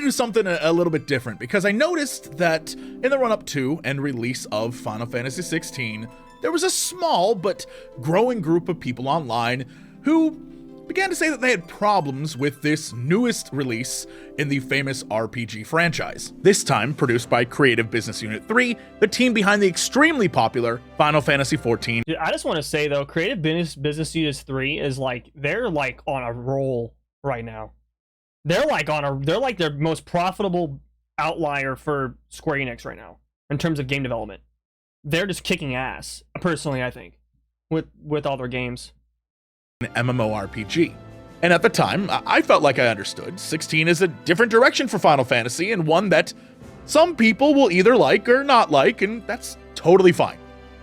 do something a little bit different because I noticed that in the run-up to and release of Final Fantasy XVI, there was a small but growing group of people online who began to say that they had problems with this newest release in the famous RPG franchise. This time produced by Creative Business Unit 3, the team behind the extremely popular Final Fantasy XIV. Dude, I just want to say though, Creative Business Unit 3 is like, they're like on a roll right now. They're like their most profitable outlier for Square Enix right now in terms of game development. They're just kicking ass, personally, I think, with all their games. MMORPG. And at the time, I felt like I understood 16 is a different direction for Final Fantasy and one that some people will either like or not like, and that's totally fine.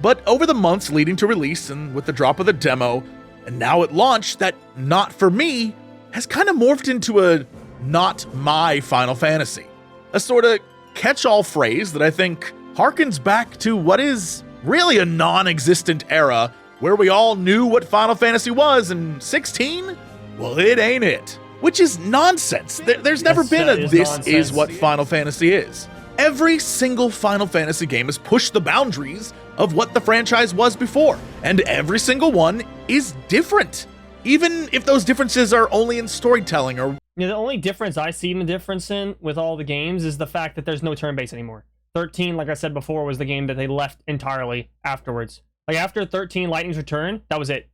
But over the months leading to release and with the drop of the demo, and now at launch, that not for me has kind of morphed into a not my Final Fantasy. A sort of catch-all phrase that I think harkens back to what is really a non-existent era where we all knew what Final Fantasy was, and 16? Well, it ain't it. Which is nonsense. There's never been a this is what Final Fantasy is. Every single Final Fantasy game has pushed the boundaries of what the franchise was before, and every single one is different. Even if those differences are only in storytelling or... Yeah, the only difference I see the difference in with all the games is the fact that there's no turn-based anymore. 13, like I said before, was the game that they left entirely afterwards. Like, after 13 Lightning's Return, that was it.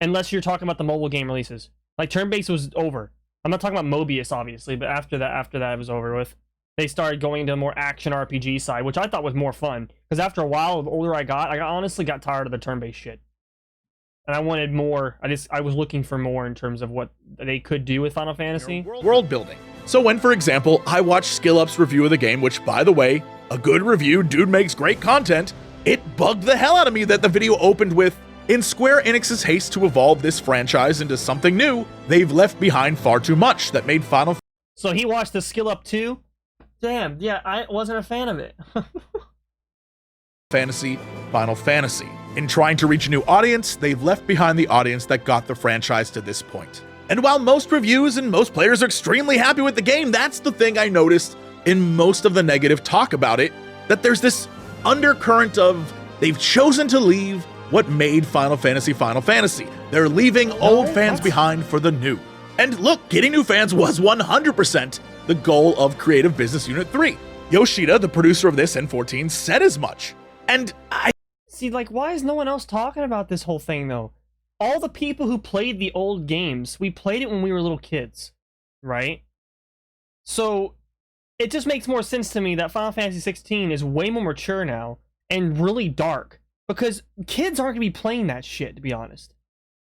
Unless you're talking about the mobile game releases. Like, turn-based was over. I'm not talking about Mobius, obviously, but after that it was over with. They started going into a more action RPG side, which I thought was more fun. Because after a while, the older I honestly got tired of the turn-based shit. And I wanted more. I was looking for more in terms of what they could do with Final Fantasy. World building. So when, for example, I watched SkillUp's review of the game, which, by the way, a good review, dude makes great content, it bugged the hell out of me that the video opened with, in Square Enix's haste to evolve this franchise into something new, they've left behind far too much that made Final... So he watched the SkillUp too? Damn, yeah, I wasn't a fan of it. Final Fantasy. In trying to reach a new audience, they've left behind the audience that got the franchise to this point. And while most reviews and most players are extremely happy with the game, that's the thing I noticed in most of the negative talk about it, that there's this undercurrent of they've chosen to leave what made Final Fantasy Final Fantasy. They're leaving old fans behind for the new. And look, getting new fans was 100% the goal of Creative Business Unit 3. Yoshida, the producer of this N14, said as much. And I see, like, why is no one else talking about this whole thing, though? All the people who played the old games, we played it when we were little kids, right? So it just makes more sense to me that Final Fantasy 16 is way more mature now and really dark, because kids aren't going to be playing that shit, to be honest.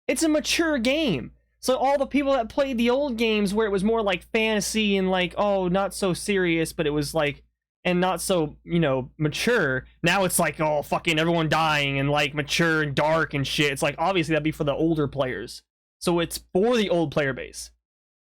It's a mature game. So all the people that played the old games where it was more like fantasy and like, oh, not so serious, but it was like, and not so, you know, mature, now it's like, oh, fucking everyone dying and like mature and dark and shit. It's like, obviously that'd be for the older players. So it's for the old player base.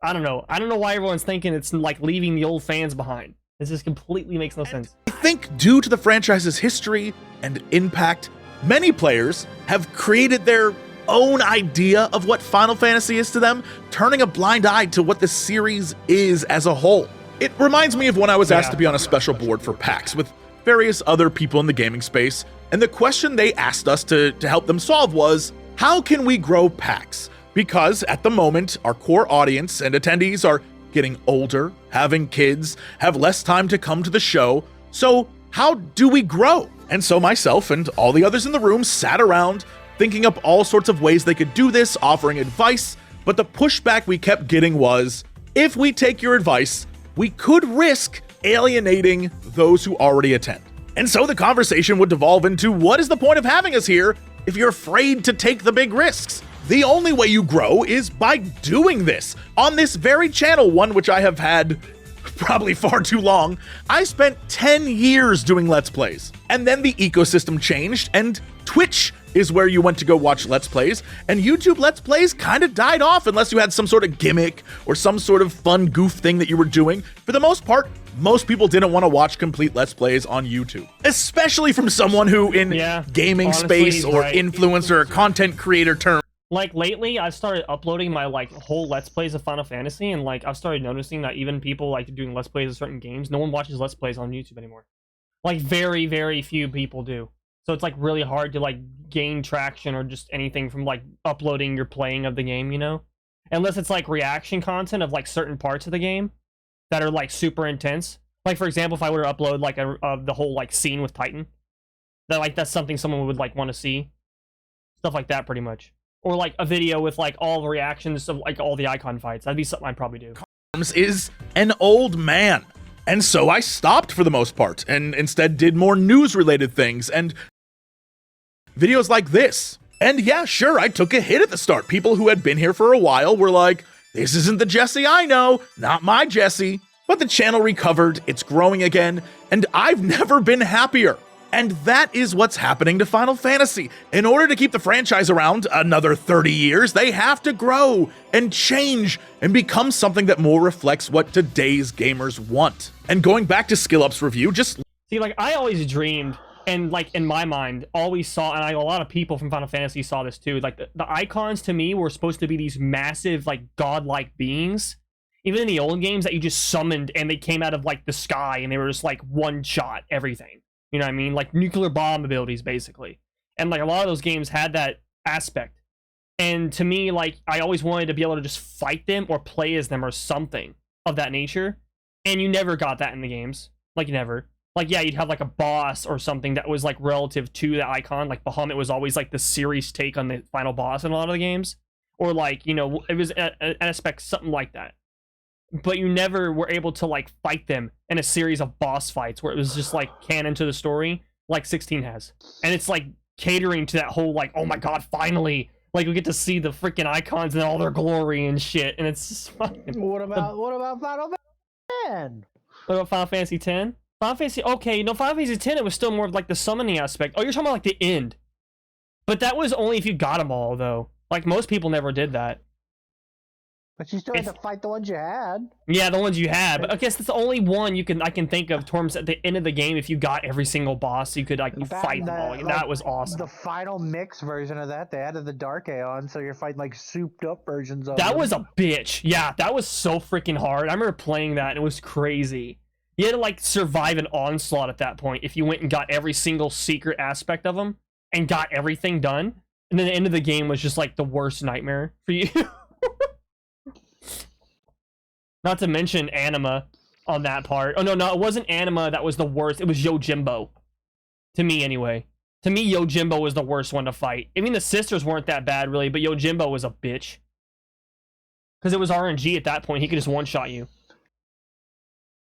I don't know why everyone's thinking it's like leaving the old fans behind. This just completely makes no sense. I think due to the franchise's history and impact, many players have created their own idea of what Final Fantasy is to them, turning a blind eye to what the series is as a whole. It reminds me of when I was asked to be on a special board for PAX with various other people in the gaming space, and the question they asked us to help them solve was, how can we grow PAX? Because at the moment, our core audience and attendees are getting older, having kids, have less time to come to the show, so how do we grow? And so myself and all the others in the room sat around thinking up all sorts of ways they could do this, offering advice, but the pushback we kept getting was, if we take your advice, we could risk alienating those who already attend. And so the conversation would devolve into, what is the point of having us here if you're afraid to take the big risks? The only way you grow is by doing this. On this very channel, one which I have had probably far too long, I spent 10 years doing Let's Plays. And then the ecosystem changed, and Twitch is where you went to go watch Let's Plays, and YouTube Let's Plays kind of died off unless you had some sort of gimmick or some sort of fun goof thing that you were doing. For the most part, most people didn't want to watch complete Let's Plays on YouTube. Especially from someone who, in gaming space or influencer or content creator terms, Like lately, I started uploading my like whole Let's Plays of Final Fantasy, and like I've started noticing that even people like doing Let's Plays of certain games, no one watches Let's Plays on YouTube anymore. Like very, very few people do. So it's like really hard to like gain traction or just anything from like uploading your playing of the game, you know? Unless it's like reaction content of like certain parts of the game that are like super intense. Like for example, if I were to upload like the whole like scene with Titan, that like that's something someone would like want to see. Stuff like that, pretty much. Or like a video with like all the reactions of like all the icon fights. That'd be something I'd probably do. Is an old man. And so I stopped for the most part and instead did more news related things and videos like this. And yeah, sure, I took a hit at the start. People who had been here for a while were like, this isn't the Jesse I know, not my Jesse. But the channel recovered, it's growing again, and I've never been happier. And that is what's happening to Final Fantasy. In order to keep the franchise around another 30 years, they have to grow and change and become something that more reflects what today's gamers want. And going back to SkillUp's review, just see, like I always dreamed, and like in my mind, always saw, and a lot of people from Final Fantasy saw this too, like the icons to me were supposed to be these massive, like godlike beings. Even in the old games that you just summoned and they came out of like the sky and they were just like one shot everything. You know what I mean? Like nuclear bomb abilities, basically. And like a lot of those games had that aspect. And to me, like I always wanted to be able to just fight them or play as them or something of that nature. And you never got that in the games. Like never. Like yeah, you'd have like a boss or something that was like relative to the icon. Like Bahamut was always like the series take on the final boss in a lot of the games. Or like, you know, it was an aspect, something like that. But you never were able to like fight them in a series of boss fights where it was just like canon to the story like 16 has. And it's like catering to that whole like, oh my god, finally, like we get to see the freaking icons in all their glory and shit. And it's just fucking... What about Final Fantasy 10? What about Final Fantasy 10? Final Fantasy, okay, you know, Final Fantasy 10, it was still more of like the summoning aspect. Oh, you're talking about like the end. But that was only if you got them all though. Like most people never did that. But you still had to fight the ones you had. Yeah, the ones you had. But I guess that's the only one I can think of towards at the end of the game. If you got every single boss, you could like fight them all. Like, that was awesome. The final mix version of that, they added the Dark Aeon, so you're fighting like souped up versions of that. them. Was a bitch. Yeah, that was so freaking hard. I remember playing that and it was crazy. You had to like survive an onslaught at that point if you went and got every single secret aspect of them and got everything done. And then the end of the game was just like the worst nightmare for you. Not to mention Anima on that part. Oh, no, it wasn't Anima that was the worst. It was Yojimbo. To me, anyway. To me, Yojimbo was the worst one to fight. I mean, the sisters weren't that bad, really, but Yojimbo was a bitch. Because it was RNG at that point. He could just one-shot you.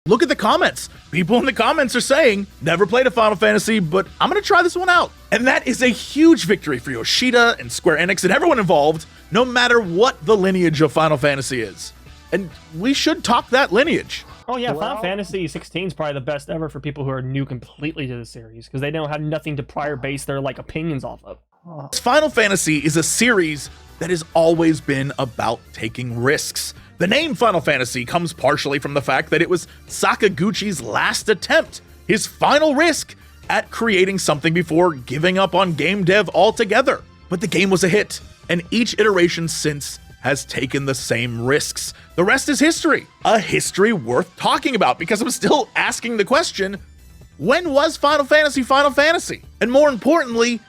look at the comments. People in the comments are saying, never played a Final Fantasy, but I'm gonna try this one out. And that is a huge victory for Yoshida and Square Enix and everyone involved, no matter what the lineage of Final Fantasy is. And we should talk that lineage. Oh yeah, Final Fantasy 16 is probably the best ever for people who are new completely to the series, because they don't have nothing to prior base their like opinions off of. Final Fantasy is a series that has always been about taking risks. The name Final Fantasy comes partially from the fact that it was Sakaguchi's last attempt, his final risk at creating something before giving up on game dev altogether. But the game was a hit, and each iteration since has taken the same risks. The rest is history. A history worth talking about, because I'm still asking the question, when was Final Fantasy Final Fantasy? And more importantly,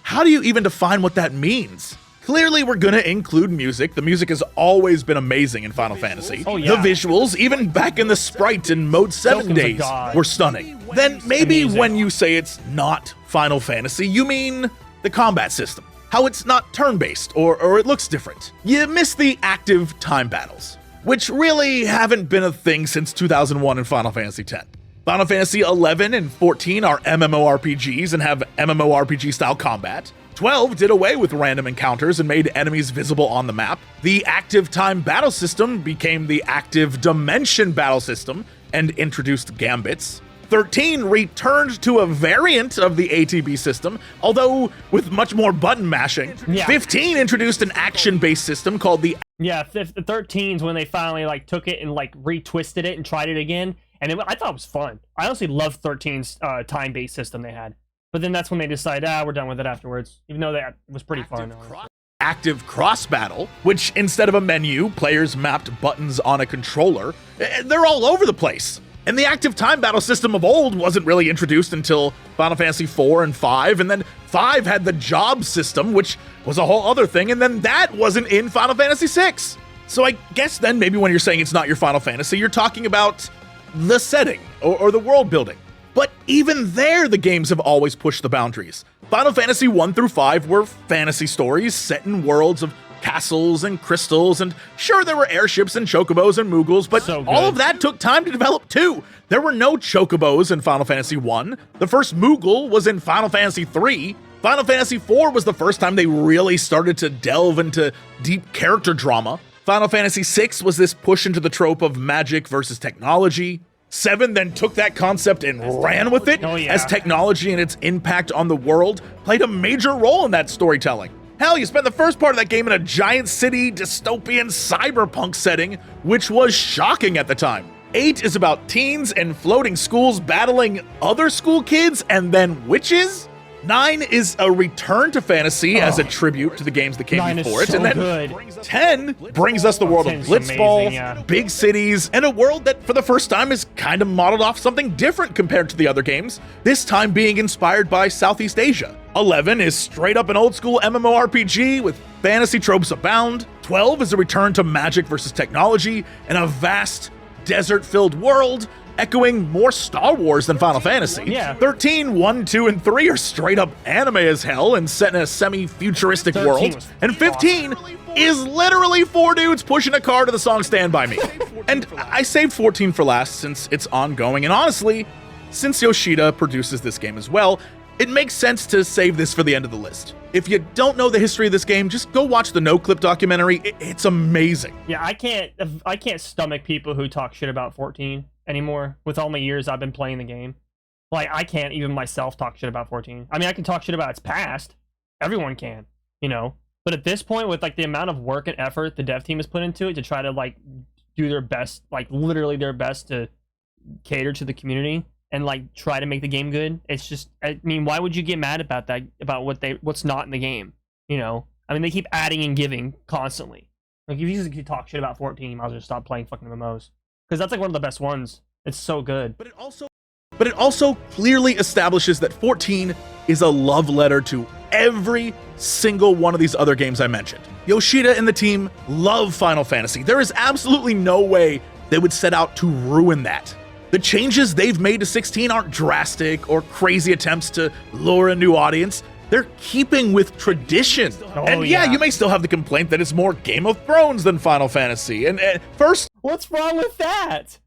how do you even define what that means? Clearly, we're gonna include music. The music has always been amazing in Final Fantasy. Oh, yeah. The visuals, even back in the Sprite in Mode 7 days, were stunning. Then maybe when you say it's not Final Fantasy, you mean the combat system. How it's not turn-based, or it looks different. You miss the active time battles, which really haven't been a thing since 2001 in Final Fantasy X. Final Fantasy 11 and 14 are MMORPGs and have MMORPG-style combat. 12 did away with random encounters and made enemies visible on the map. The active time battle system became the active dimension battle system and introduced gambits. 13 returned to a variant of the ATB system, although with much more button mashing. Yeah. 15 introduced an action-based system called the... Yeah, 13's when they finally like took it and like retwisted it and tried it again, and I thought it was fun. I honestly loved 13's time-based system they had. But then that's when they decided, we're done with it afterwards, even though that was pretty fun. active cross battle, which instead of a menu, players mapped buttons on a controller. They're all over the place. And the active time battle system of old wasn't really introduced until Final Fantasy 4 and 5, and then 5 had the job system, which was a whole other thing, and then that wasn't in Final Fantasy 6. So I guess then maybe when you're saying it's not your Final Fantasy, you're talking about the setting or the world building. But even there, the games have always pushed the boundaries. Final Fantasy 1 through 5 were fantasy stories set in worlds of castles and crystals, and sure, there were airships and chocobos and moogles, but all of that took time to develop too. There were no chocobos in Final Fantasy 1. The first moogle was in Final Fantasy 3. Final Fantasy 4 was the first time they really started to delve into deep character drama. Final Fantasy 6 was this push into the trope of magic versus technology. 7 then took that concept and ran with it, as technology and its impact on the world played a major role in that storytelling. Hell, you spent the first part of that game in a giant city, dystopian cyberpunk setting, which was shocking at the time. 8 is about teens and floating schools battling other school kids and then witches. 9 is a return to fantasy as a tribute to the games that came before it. And then 10 brings us the world of Blitzball, big cities, and a world that for the first time is kind of modeled off something different compared to the other games, this time being inspired by Southeast Asia. 11 is straight up an old school MMORPG with fantasy tropes abound. 12 is a return to magic versus technology and a vast desert-filled world, echoing more Star Wars than Final Fantasy. 13, 1, 2, and 3 are straight up anime as hell and set in a semi-futuristic world. And 15 is literally 4 dudes pushing a car to the song Stand By Me. And I saved 14 for last since it's ongoing, and honestly, since Yoshida produces this game as well, it makes sense to save this for the end of the list. If you don't know the history of this game, just go watch the No Clip documentary. It's amazing. Yeah, I can't stomach people who talk shit about 14 anymore. With all my years I've been playing the game, like I can't even myself talk shit about 14. I mean, I can talk shit about its past. Everyone can, you know. But at this point, with like the amount of work and effort the dev team has put into it to try to like do their best, like literally their best to cater to the community and like try to make the game good, it's just, I mean, why would you get mad about that, about what's not in the game, you know? I mean, they keep adding and giving constantly. Like if you just talk shit about 14, you might as well just stop playing fucking MMOs, because that's like one of the best ones. It's so good. But it also clearly establishes that 14 is a love letter to every single one of these other games I mentioned. Yoshida and the team love Final Fantasy. There is absolutely no way they would set out to ruin that. The changes they've made to 16 aren't drastic or crazy attempts to lure a new audience. They're keeping with tradition. And yeah, you may still have the complaint that it's more Game of Thrones than Final Fantasy. And first, what's wrong with that?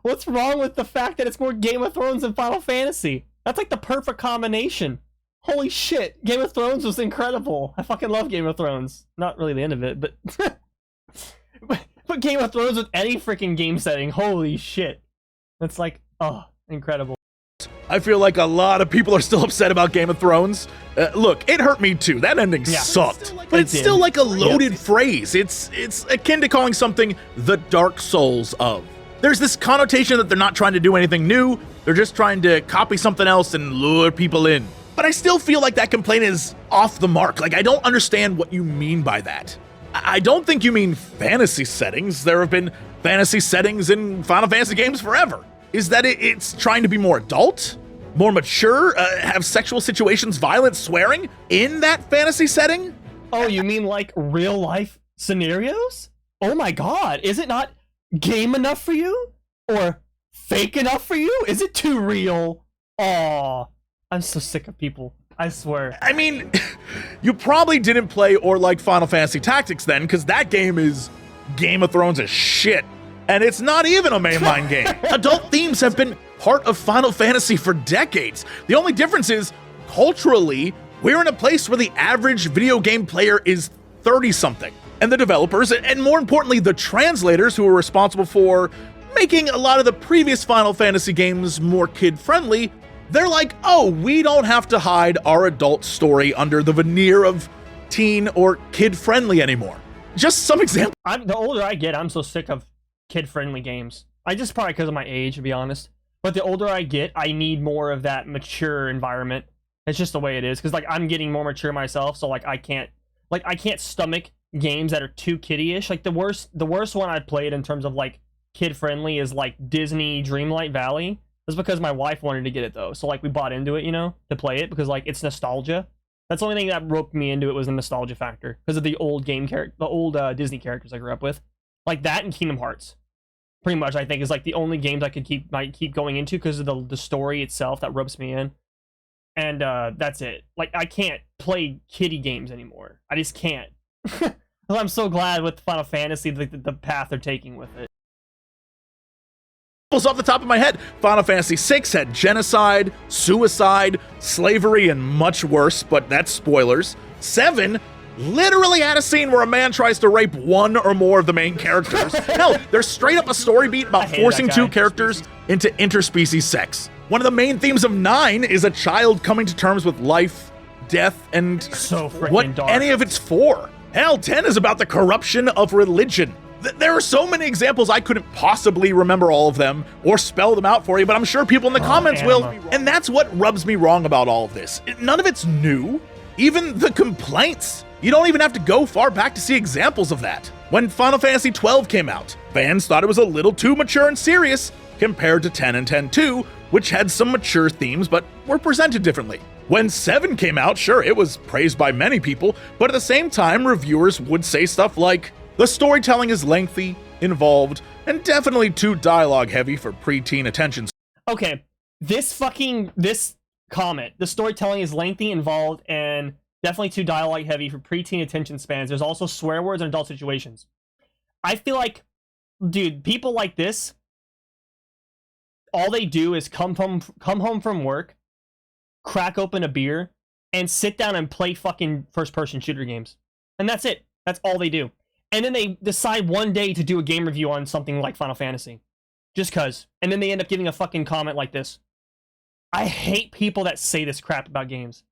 What's wrong with the fact that it's more Game of Thrones than Final Fantasy? That's like the perfect combination. Holy shit, Game of Thrones was incredible. I fucking love Game of Thrones. Not really the end of it, but but Game of Thrones with any freaking game setting, holy shit. That's like, oh, incredible. I feel like a lot of people are still upset about Game of Thrones. Look, it hurt me too. That ending sucked. But it's still like a loaded phrase. It's akin to calling something the Dark Souls of. There's this connotation that they're not trying to do anything new. They're just trying to copy something else and lure people in. But I still feel like that complaint is off the mark. Like, I don't understand what you mean by that. I don't think you mean fantasy settings. There have been fantasy settings in Final Fantasy games forever. Is that it's trying to be more adult, more mature, have sexual situations, violence, swearing in that fantasy setting? Oh, you mean like real life scenarios? Oh my god, is it not game enough for you? Or fake enough for you? Is it too real? Aw, I'm so sick of people. I swear. I mean, you probably didn't play or like Final Fantasy Tactics then, because that game is Game of Thrones as shit. And it's not even a mainline game. Adult themes have been part of Final Fantasy for decades. The only difference is, culturally, we're in a place where the average video game player is 30-something. And the developers, and more importantly, the translators who are responsible for making a lot of the previous Final Fantasy games more kid-friendly, they're like, oh, we don't have to hide our adult story under the veneer of teen or kid-friendly anymore. Just some example. The older I get, I'm so sick of kid-friendly games. I just probably because of my age, to be honest. But the older I get, I need more of that mature environment. It's just the way it is. Because like I'm getting more mature myself, so like I can't Like, I can't stomach games that are too kiddie-ish. Like, the worst one I played in terms of, like, kid-friendly is, like, Disney Dreamlight Valley. That's because my wife wanted to get it, though. So, like, we bought into it, you know, to play it, because, like, it's nostalgia. That's the only thing that roped me into it, was the nostalgia factor, because of the old the old Disney characters I grew up with. Like, that and Kingdom Hearts. Pretty much, I think, is, like, the only games I could keep going into, because of the story itself that ropes me in. And that's it. Like, I can't play kiddie games anymore. I just can't. I'm so glad with Final Fantasy, the path they're taking with it. Off the top of my head, Final Fantasy VI had genocide, suicide, slavery, and much worse, but that's spoilers. 7 literally had a scene where a man tries to rape one or more of the main characters. Hell, there's straight up a story beat about forcing two characters into interspecies sex. One of the main themes of 9 is a child coming to terms with life, death, and so what dark. any of it's for. Hell, 10 is about the corruption of religion. There are so many examples, I couldn't possibly remember all of them or spell them out for you, but I'm sure people in the comments will. And that's what rubs me wrong about all of this. None of it's new. Even the complaints. You don't even have to go far back to see examples of that. When Final Fantasy XII came out, fans thought it was a little too mature and serious compared to 10 and 10-2, which had some mature themes but were presented differently. When 7 came out, sure, it was praised by many people, but at the same time, reviewers would say stuff like, the storytelling is lengthy, involved, and definitely too dialogue heavy for preteen attention. Okay, this comment, the storytelling is lengthy, involved, and definitely too dialogue heavy for preteen attention spans. There's also swear words and adult situations. I feel like, dude, people like this, all they do is come home from work, crack open a beer, and sit down and play fucking first-person shooter games. And that's it. That's all they do. And then they decide one day to do a game review on something like Final Fantasy. Just cuz. And then they end up giving a fucking comment like this. I hate people that say this crap about games.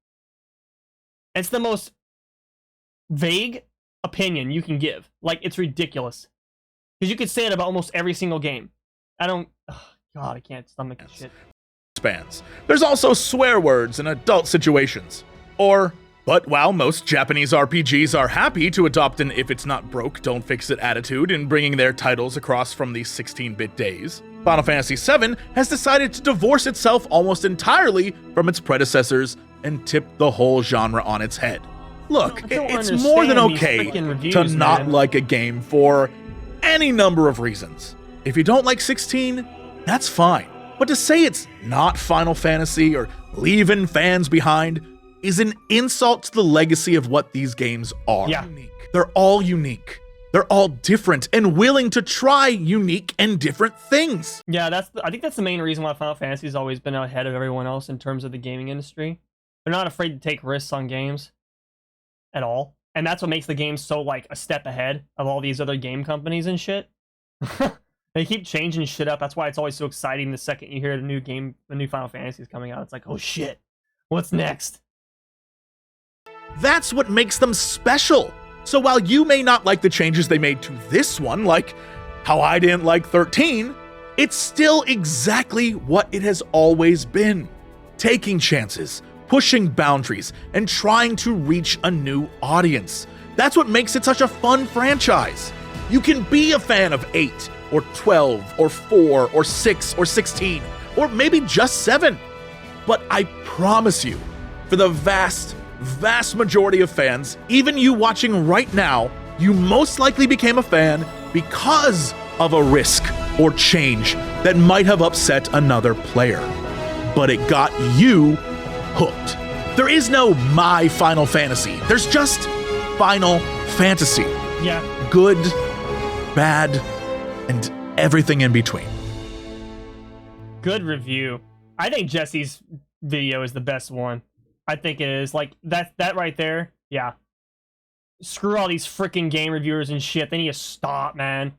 It's the most vague opinion you can give. Like, it's ridiculous. Because you could say it about almost every single game. God, I can't stomach this shit. Spans. There's also swear words in adult situations. But while most Japanese RPGs are happy to adopt an if it's not broke, don't fix it attitude in bringing their titles across from the 16-bit days, Final Fantasy VII has decided to divorce itself almost entirely from its predecessors and tip the whole genre on its head. Look, it's more than okay to not like a game for any number of reasons. If you don't like 16, that's fine. But to say it's not Final Fantasy or leaving fans behind is an insult to the legacy of what these games are. Yeah. They're all unique. They're all different and willing to try unique and different things. Yeah, I think that's the main reason why Final Fantasy has always been ahead of everyone else in terms of the gaming industry. They're not afraid to take risks on games at all. And that's what makes the game so, like, a step ahead of all these other game companies and shit. They keep changing shit up. That's why it's always so exciting the second you hear the new Final Fantasy is coming out. It's like, oh shit, what's next? That's what makes them special. So while you may not like the changes they made to this one, like how I didn't like 13, it's still exactly what it has always been. Taking chances, pushing boundaries, and trying to reach a new audience. That's what makes it such a fun franchise. You can be a fan of 8, or 12, or 4, or 6, or 16, or maybe just 7. But I promise you, for the vast majority of fans, even you watching right now, you most likely became a fan because of a risk or change that might have upset another player. But it got you hooked. There is no My Final Fantasy. There's just Final Fantasy. Yeah. Good, bad, and everything in between. Good review. I think Jesse's video is the best one. I think it is. Like, that right there, yeah. Screw all these freaking game reviewers and shit. They need to stop, man.